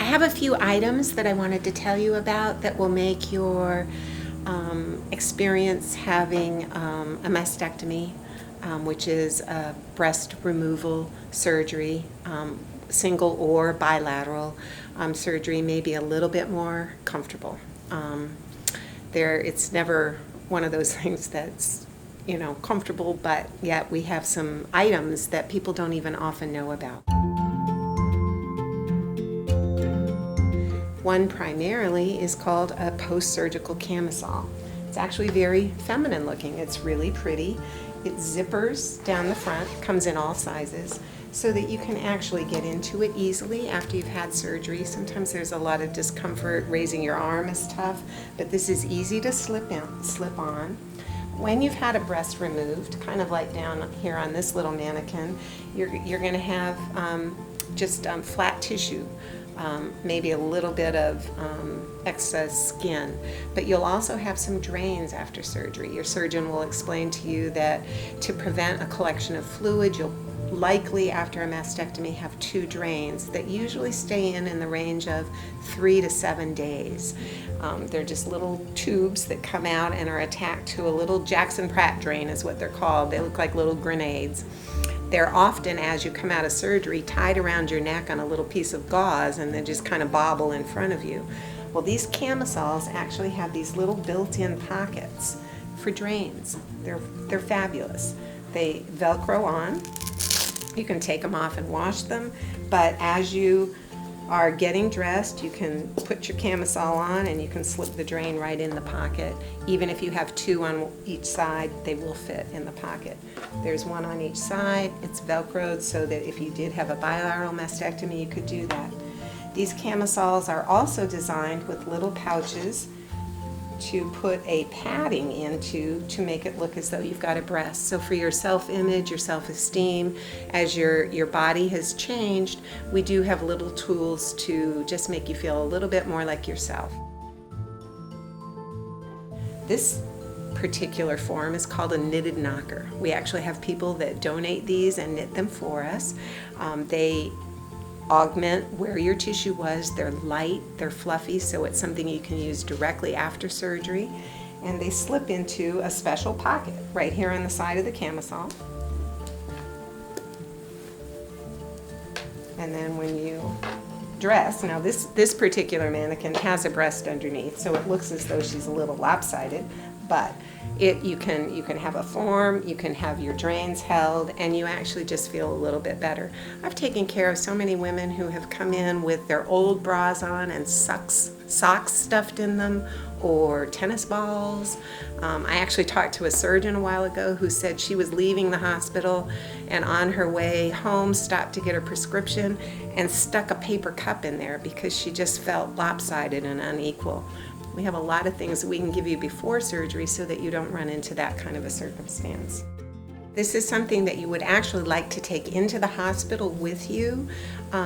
have a few items that I wanted to tell you about that will make your experience having a mastectomy, which is a breast removal surgery, single or bilateral surgery, may be a little bit more comfortable. It's never one of those things that's comfortable, but yet we have some items that people don't even often know about. One primarily is called a post-surgical camisole. It's actually very feminine looking. It's really pretty. It zippers down the front, comes in all sizes, so that you can actually get into it easily after you've had surgery. Sometimes there's a lot of discomfort. Raising your arm is tough, but this is easy to slip on. When you've had a breast removed, kind of like down here on this little mannequin, you're going to have just flat tissue, maybe a little bit of excess skin, but you'll also have some drains after surgery. Your surgeon will explain to you that to prevent a collection of fluid, you'll likely after a mastectomy have 2 drains that usually stay in the range of 3 to 7 days. They're just little tubes that come out and are attached to a little Jackson Pratt drain is what they're called. They look like little grenades. They're often, as you come out of surgery, tied around your neck on a little piece of gauze and then just kind of bobble in front of you. Well, these camisoles actually have these little built-in pockets for drains. They're fabulous. They Velcro on. You can take them off and wash them, but as you are getting dressed, you can put your camisole on and you can slip the drain right in the pocket. Even if you have 2 on each side, they will fit in the pocket. There's 1 on each side. It's Velcroed so that if you did have a bilateral mastectomy, you could do that. These camisoles are also designed with little pouches to put a padding into to make it look as though you've got a breast. So for your self-image, your self-esteem, as your body has changed, we do have little tools to just make you feel a little bit more like yourself. This particular form is called a knitted knocker. We actually have people that donate these and knit them for us. They augment where your tissue was. They're light, they're fluffy, so it's something you can use directly after surgery. And they slip into a special pocket right here on the side of the camisole. And then when you dress, now this particular mannequin has a breast underneath, so it looks as though she's a little lopsided, but you can have a form, you can have your drains held, and you actually just feel a little bit better. I've taken care of so many women who have come in with their old bras on and socks stuffed in them, or tennis balls. I actually talked to a surgeon a while ago who said she was leaving the hospital and on her way home stopped to get her prescription and stuck a paper cup in there because she just felt lopsided and unequal. We have a lot of things that we can give you before surgery so that you don't run into that kind of a circumstance. This is something that you would actually like to take into the hospital with you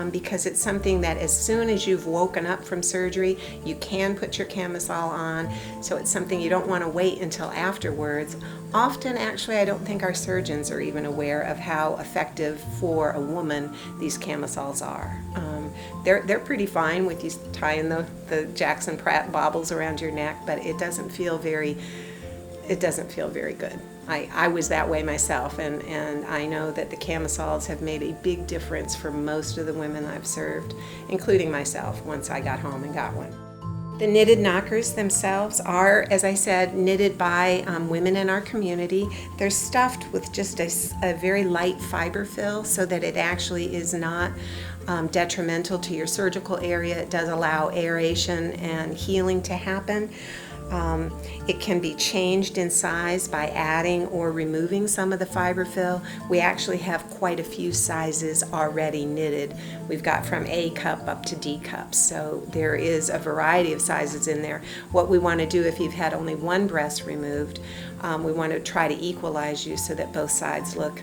because it's something that as soon as you've woken up from surgery, you can put your camisole on. So it's something you don't want to wait until afterwards. Often, actually, I don't think our surgeons are even aware of how effective for a woman these camisoles are. They're pretty fine with you tying the Jackson Pratt bobbles around your neck, but it doesn't feel very good. I was that way myself, and I know that the camisoles have made a big difference for most of the women I've served, including myself once I got home and got one. The knitted knockers themselves are, as I said, knitted by women in our community. They're stuffed with just a very light fiber fill so that it actually is not detrimental to your surgical area. It does allow aeration and healing to happen. It can be changed in size by adding or removing some of the fiber fill. We actually have quite a few sizes already knitted. We've got from A cup up to D cup, so there is a variety of sizes in there. What we want to do if you've had only one breast removed, we want to try to equalize you so that both sides look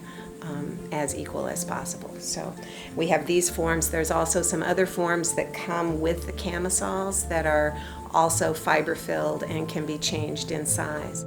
as equal as possible. So we have these forms. There's also some other forms that come with the camisoles that are also fiber filled and can be changed in size.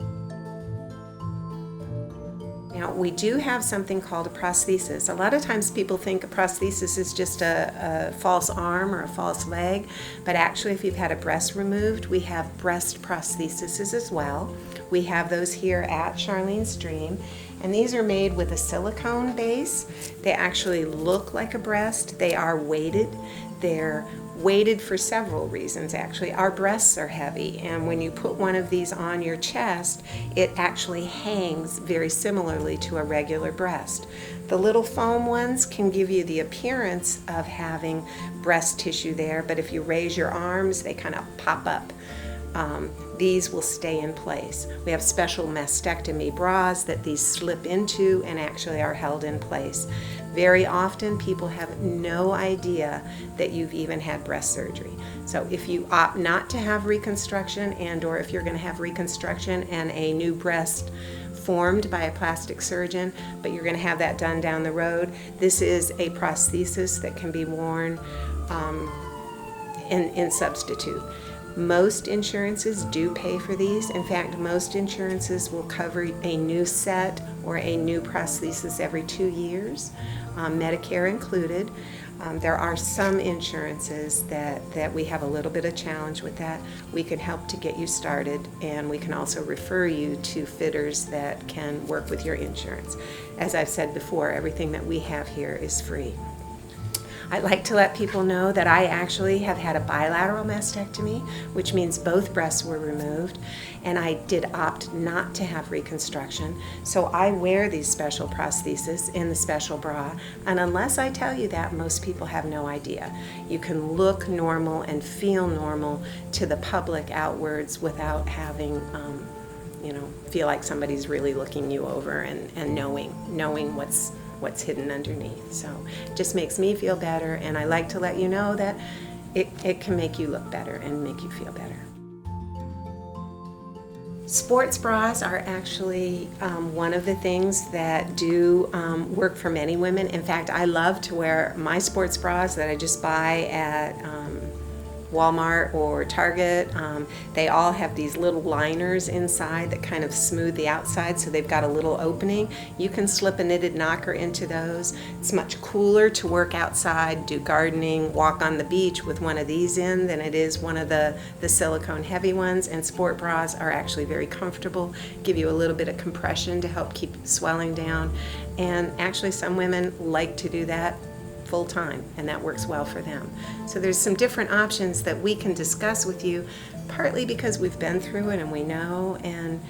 Now We do have something called a prosthesis. A lot of times people think a prosthesis is just a false arm or a false leg, but actually if you've had a breast removed, we have breast prostheses as well. We have those here at Charlene's Dream, and these are made with a silicone base. They actually look like a breast. They are weighted. They're weighted for several reasons, actually. Our breasts are heavy, and when you put one of these on your chest, it actually hangs very similarly to a regular breast. The little foam ones can give you the appearance of having breast tissue there, but if you raise your arms, they kind of pop up. These will stay in place. We have special mastectomy bras that these slip into and actually are held in place. Very often people have no idea that you've even had breast surgery. So if you opt not to have reconstruction, and or if you're going to have reconstruction and a new breast formed by a plastic surgeon, but you're going to have that done down the road, this is a prosthesis that can be worn in substitute. Most insurances do pay for these. In fact, most insurances will cover a new set or a new prosthesis every 2 years, Medicare included. There are some insurances that we have a little bit of challenge with that. We can help to get you started, and we can also refer you to fitters that can work with your insurance. As I've said before, everything that we have here is free. I like to let people know that I actually have had a bilateral mastectomy, which means both breasts were removed, and I did opt not to have reconstruction. So I wear these special prostheses in the special bra, and unless I tell you that, most people have no idea. You can look normal and feel normal to the public outwards without having feel like somebody's really looking you over and knowing what's hidden underneath. So it just makes me feel better, and I like to let you know that it can make you look better and make you feel better. Sports bras are actually one of the things that do work for many women. In fact, I love to wear my sports bras that I just buy at Walmart or Target. They all have these little liners inside that kind of smooth the outside, so they've got a little opening. You can slip a knitted knocker into those. It's much cooler to work outside, do gardening, walk on the beach with one of these in than it is one of the silicone heavy ones. And sport bras are actually very comfortable, give you a little bit of compression to help keep swelling down. And actually some women like to do that full time, and that works well for them. So there's some different options that we can discuss with you, partly because we've been through it and we know, and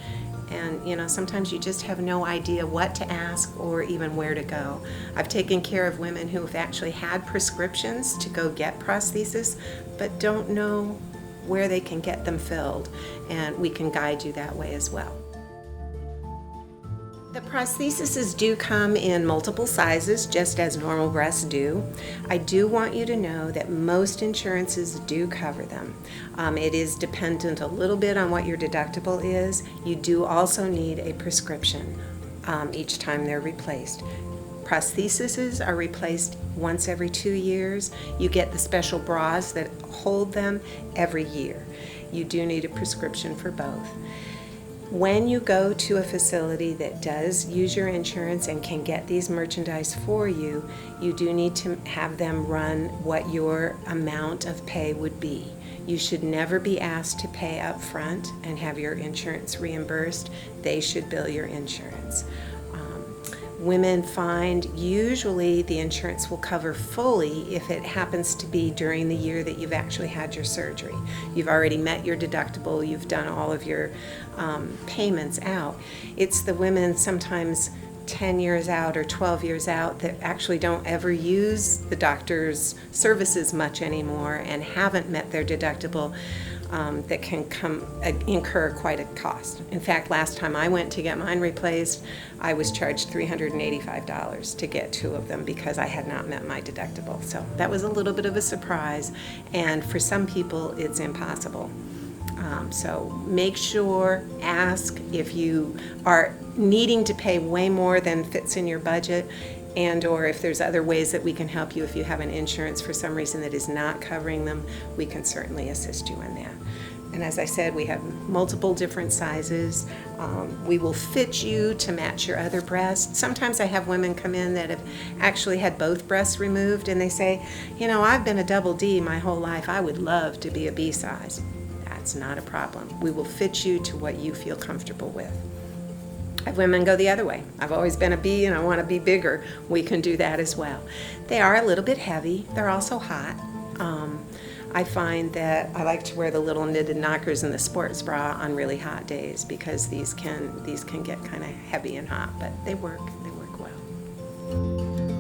sometimes you just have no idea what to ask or even where to go. I've taken care of women who have actually had prescriptions to go get prosthesis but don't know where they can get them filled, and we can guide you that way as well. The prostheses do come in multiple sizes, just as normal breasts do. I do want you to know that most insurances do cover them. It is dependent a little bit on what your deductible is. You do also need a prescription each time they're replaced. Prostheses are replaced once every 2 years. You get the special bras that hold them every year. You do need a prescription for both. When you go to a facility that does use your insurance and can get these merchandise for you, you do need to have them run what your amount of pay would be. You should never be asked to pay up front and have your insurance reimbursed. They should bill your insurance. Women find usually the insurance will cover fully if it happens to be during the year that you've actually had your surgery. You've already met your deductible, you've done all of your payments out. It's the women sometimes 10 years out or 12 years out that actually don't ever use the doctor's services much anymore and haven't met their deductible that can incur quite a cost. In fact, last time I went to get mine replaced, I was charged $385 to get 2 of them because I had not met my deductible. So that was a little bit of a surprise, and for some people it's impossible. So make sure, ask if you are needing to pay way more than fits in your budget, and or if there's other ways that we can help you. If you have an insurance for some reason that is not covering them, we can certainly assist you in that. And as I said, we have multiple different sizes. We will fit you to match your other breast. Sometimes I have women come in that have actually had both breasts removed, and they say, you know, I've been a double D my whole life. I would love to be a B size. That's not a problem. We will fit you to what you feel comfortable with. I have women go the other way. I've always been a B and I want to be bigger. We can do that as well. They are a little bit heavy. They're also hot. I find that I like to wear the little knitted knockers and the sports bra on really hot days because these can get kind of heavy and hot, but they work well.